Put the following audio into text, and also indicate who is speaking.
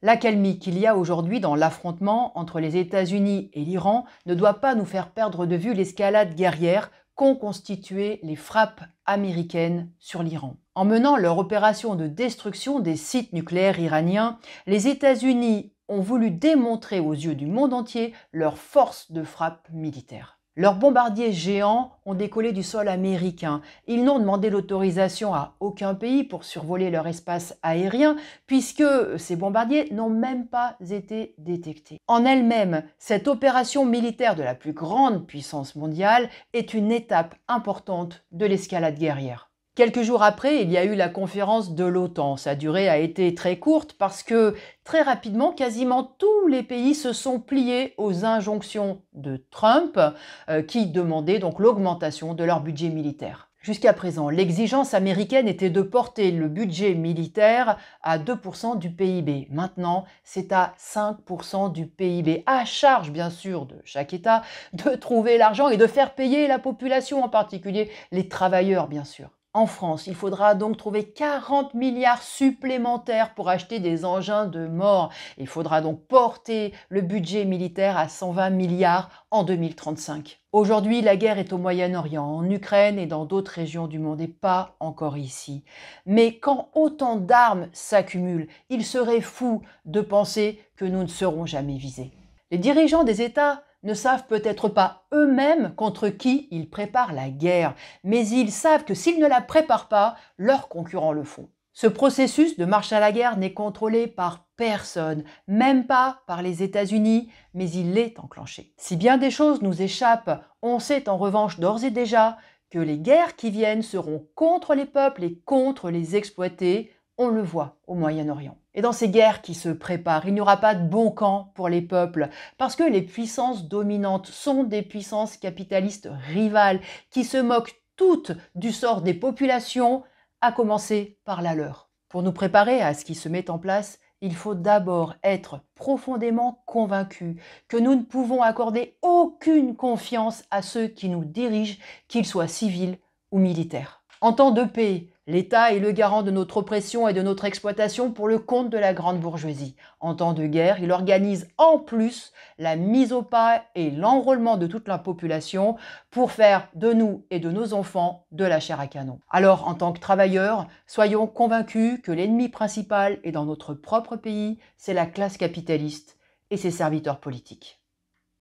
Speaker 1: L'accalmie qu'il y a aujourd'hui dans l'affrontement entre les États-Unis et l'Iran ne doit pas nous faire perdre de vue l'escalade guerrière qu'ont constitué les frappes américaines sur l'Iran. En menant leur opération de destruction des sites nucléaires iraniens, les États-Unis ont voulu démontrer aux yeux du monde entier leur force de frappe militaire. Leurs bombardiers géants ont décollé du sol américain. Ils n'ont demandé l'autorisation à aucun pays pour survoler leur espace aérien, puisque ces bombardiers n'ont même pas été détectés. En elle-même, cette opération militaire de la plus grande puissance mondiale est une étape importante de l'escalade guerrière. Quelques jours après, il y a eu la conférence de l'OTAN. Sa durée a été très courte parce que très rapidement, quasiment tous les pays se sont pliés aux injonctions de Trump qui demandait donc l'augmentation de leur budget militaire. Jusqu'à présent, l'exigence américaine était de porter le budget militaire à 2% du PIB. Maintenant, c'est à 5% du PIB, à charge bien sûr de chaque État de trouver l'argent et de faire payer la population, en particulier les travailleurs bien sûr. En France, il faudra donc trouver 40 milliards supplémentaires pour acheter des engins de mort. Il faudra donc porter le budget militaire à 120 milliards en 2035. Aujourd'hui, la guerre est au Moyen-Orient, en Ukraine et dans d'autres régions du monde et pas encore ici. Mais quand autant d'armes s'accumulent, il serait fou de penser que nous ne serons jamais visés. Les dirigeants des États ne savent peut-être pas eux-mêmes contre qui ils préparent la guerre, mais ils savent que s'ils ne la préparent pas, leurs concurrents le font. Ce processus de marche à la guerre n'est contrôlé par personne, même pas par les États-Unis, mais il est enclenché. Si bien des choses nous échappent, on sait en revanche d'ores et déjà que les guerres qui viennent seront contre les peuples et contre les exploités. On le voit au Moyen-Orient. Et dans ces guerres qui se préparent, il n'y aura pas de bon camp pour les peuples, parce que les puissances dominantes sont des puissances capitalistes rivales qui se moquent toutes du sort des populations, à commencer par la leur. Pour nous préparer à ce qui se met en place, il faut d'abord être profondément convaincus que nous ne pouvons accorder aucune confiance à ceux qui nous dirigent, qu'ils soient civils ou militaires. En temps de paix, l'État est le garant de notre oppression et de notre exploitation pour le compte de la grande bourgeoisie. En temps de guerre, il organise en plus la mise au pas et l'enrôlement de toute la population pour faire de nous et de nos enfants de la chair à canon. Alors, en tant que travailleurs, soyons convaincus que l'ennemi principal est dans notre propre pays, c'est la classe capitaliste et ses serviteurs politiques.